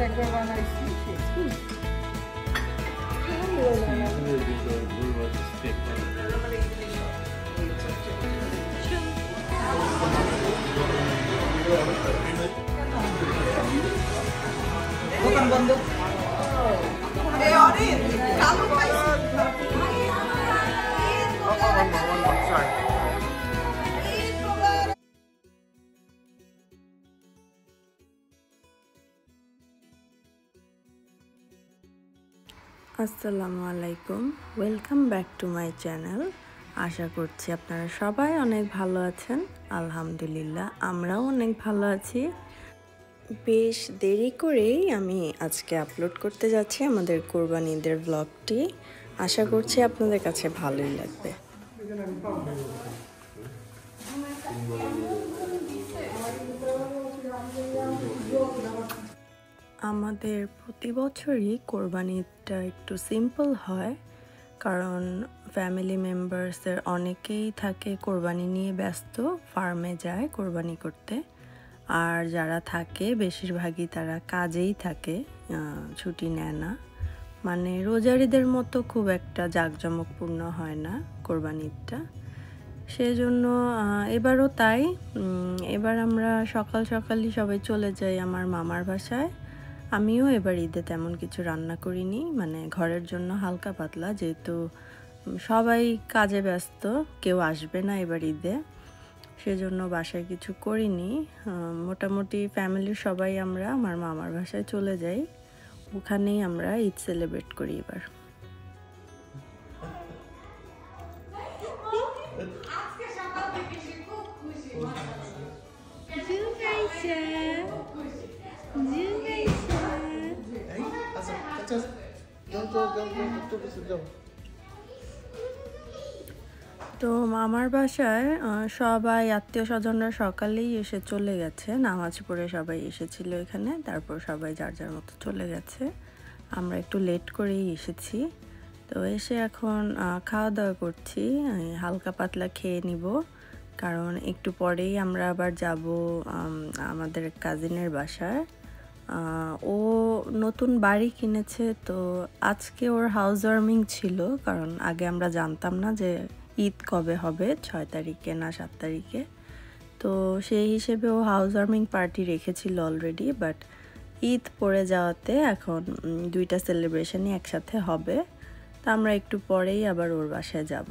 একবার বানাইছি দোকান বন্ধ আসসালামু আলাইকুম, welcome back to my channel. আশা করছি আপনারা সবাই অনেক ভালো আছেন। আলহামদুলিল্লাহ আমরাও অনেক ভালো আছি। বেশ দেরি করেই আমি আজকে আপলোড করতে যাচ্ছি আমাদের কোরবানি ঈদের ব্লগটি। আশা করছি আপনাদের কাছে ভালোই লাগবে। আমাদের প্রতি বছরই কোরবানিটা একটু সিম্পল হয়, কারণ ফ্যামিলি মেম্বার্সের অনেকেই থাকে কোরবানি নিয়ে ব্যস্ত, ফার্মে যায় কোরবানি করতে। আর যারা থাকে বেশিরভাগই তারা কাজেই থাকে, ছুটি নেয় না। মানে রোজার ঈদের মতো খুব একটা জাঁকজমকপূর্ণ হয় না কোরবানিটা। সেজন্য এবারও তাই। এবার আমরা সকাল সকালই সবাই চলে যাই আমার মামার বাসায়। আমিও এবার ঈদে তেমন কিছু রান্না করিনি, মানে ঘরের জন্য হালকা পাতলা, যেহেতু সবাই কাজে ব্যস্ত, কেউ আসবে না এবার ঈদে, সেজন্য বাসায় কিছু করিনি। মোটামুটি ফ্যামিলির সবাই আমরা আমার মামার বাসায় চলে যাই, ওখানেই আমরা ঈদ সেলিব্রেট করি এবার। তো মামার বাসায় সবাই আত্মীয় স্বজনরা সকালেই এসে চলে গেছে, নামাজ পড়ে সবাই এসেছিল এখানে, তারপর সবাই যার যার মতো চলে গেছে। আমরা একটু লেট করেই এসেছি। তো এসে এখন খাওয়া দাওয়া করছি, হালকা পাতলা খেয়ে নিব, কারণ একটু পরেই আমরা আবার যাব আমাদের কাজিনের বাসায়। ও নতুন বাড়ি কিনেছে, তো আজকে ওর হাউস ওয়ার্মিং ছিল, কারণ আগে আমরা জানতাম না যে ঈদ কবে হবে, 6 তারিখে না 7 তারিখে। তো সেই হিসেবে ও হাউস ওয়ার্মিং পার্টি রেখেছিল অলরেডি, বাট ঈদ পড়ে যাওয়াতে এখন দুইটা সেলিব্রেশনই একসাথে হবে। তো আমরা একটু পরেই আবার ওর বাসায় যাব।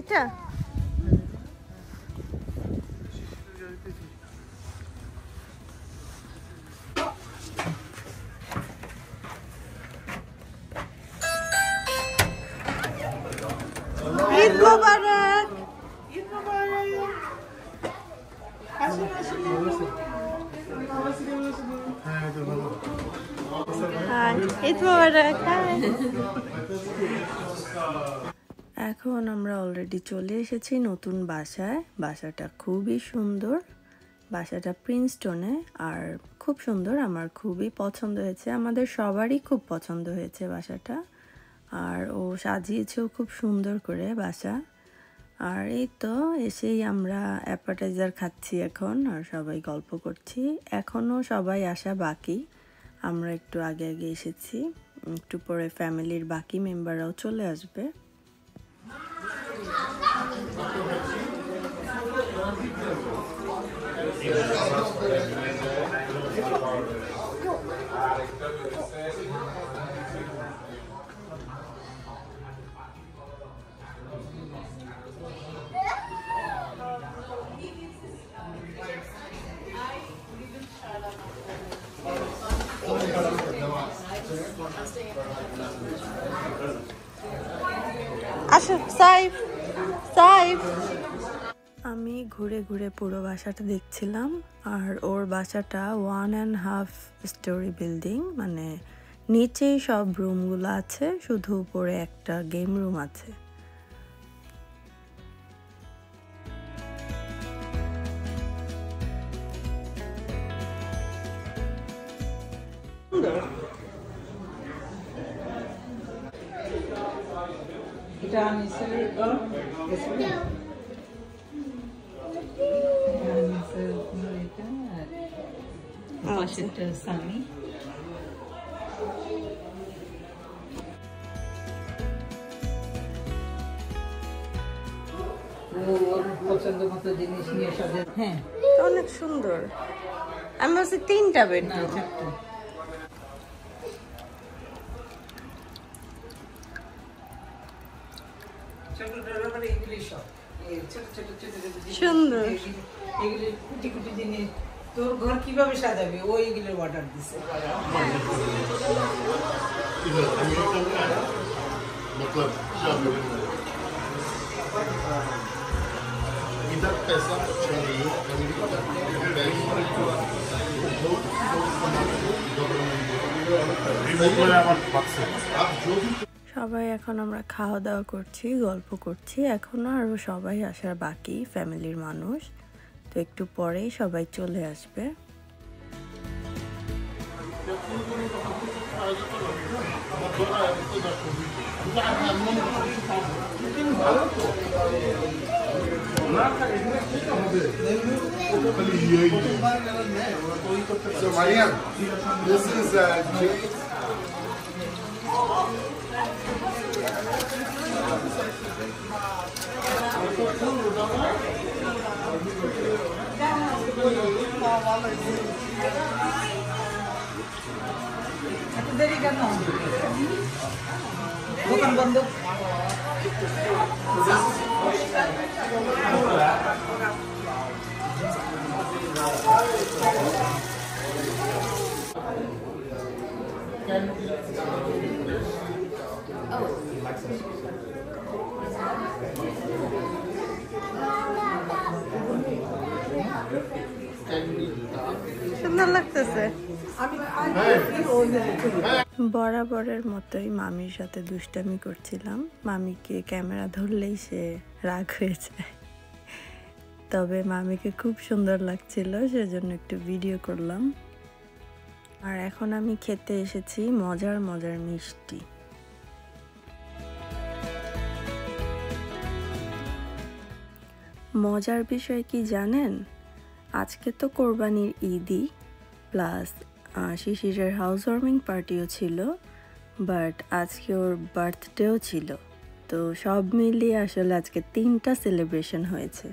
এটা ঈদ মোবারক। ঈদ মোবারক। ঈদ মোবারক। এখন আমরা অলরেডি চলে এসেছি নতুন বাসায়। বাসাটা খুবই সুন্দর, বাসাটা প্রিন্সটনে, আর খুব সুন্দর, আমার খুবই পছন্দ হয়েছে, আমাদের সবারই খুব পছন্দ হয়েছে বাসাটা। আর ও সাজিয়েছেও খুব সুন্দর করে বাসা। আর এই তো এসেই আমরা অ্যাপাটাইজার খাচ্ছি এখন, আর সবাই গল্প করছি। এখনও সবাই আসা বাকি, আমরা একটু আগে আগে এসেছি, একটু পরে ফ্যামিলির বাকি মেম্বাররাও চলে আসবে। আসো সাইফ, সাইফ। আমি ঘুরে ঘুরে পুরো বাসাটা দেখছিলাম, আর ওর বাসাটা 1.5 স্টোরি বিল্ডিং, মানে নিচেই সব রুমগুলো আছে, শুধু উপরে একটা গেম রুম আছে। এটা আমি পাশেরটা সামি। ওর পছন্দ মতো জিনিস নিয়ে সাজে। হ্যাঁ, অনেক সুন্দর। আমি বলছি 3টা বেডরুম। সুন্দর। এগুলি কুটি কুটি জিনিস তোর ঘর কিভাবে সাজাবে ও এগুলোর অর্ডার দিছে। সবাই এখন আমরা খাওয়া দাওয়া করছি, গল্প করছি। এখনো আরো সবাই আসার বাকি, ফ্যামিলির মানুষ। তো একটু পরেই সবাই চলে আসবে। So Mariam, this is Jay. দেরি কেন? দোকান বন্ধ। সুন্দর লাগতেছে। বরাবরের মতোই মামির সাথে দুষ্টামি করছিলাম। মামিকে ক্যামেরা ধরলেই সে রাগ হয়ে যায়, তবে মামিকে খুব সুন্দর লাগছিল, সেজন্য একটু ভিডিও করলাম। আর এখন আমি খেতে এসেছি মজার মজার মিষ্টি। মজার বিষয় কি জানেন, আজকে তো কোরবানির ঈদই, প্লাস শিশিরের হাউস ওয়ার্মিং পার্টিও ছিল, বাট আজকে ওর বার্থডেও ছিল। তো সব মিলিয়ে আসলে আজকে 3টা সেলিব্রেশন হয়েছে।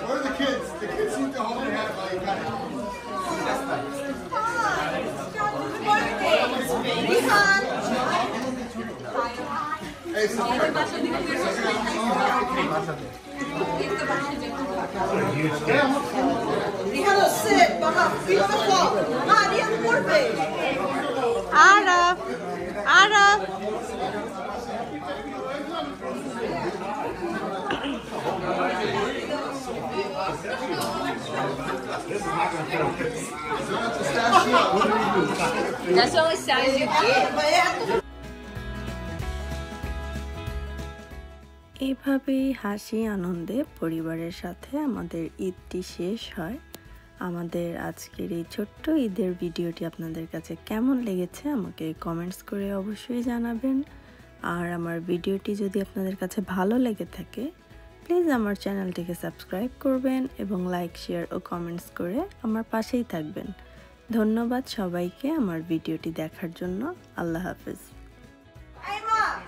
Where are the kids? The kids seem to hold their head while you got it. Hey, Rihanna, sit, Baba, feel the floor. Rihanna, por vez. Arab, Arab. That's the only size you get. এইভাবেই হাসি আনন্দে পরিবারের সাথে আমাদের ঈদটি শেষ হয়। আমাদের আজকের এই ছোট্ট ঈদের ভিডিওটি আপনাদের কাছে কেমন লেগেছে আমাকে কমেন্টস করে অবশ্যই জানাবেন। আর আমার ভিডিওটি যদি আপনাদের কাছে ভালো লেগে থাকে, প্লিজ আমার চ্যানেলটিকে সাবস্ক্রাইব করবেন এবং লাইক, শেয়ার ও কমেন্টস করে আমার পাশেই থাকবেন। ধন্যবাদ সবাইকে আমার ভিডিওটি দেখার জন্য। আল্লাহ হাফেজ।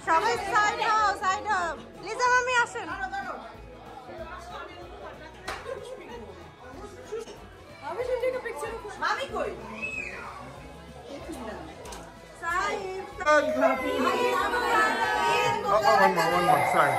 সবাই সাইড হও, সাইড হও। লিজা মামি আসেন। Mommy koi? one more, sorry.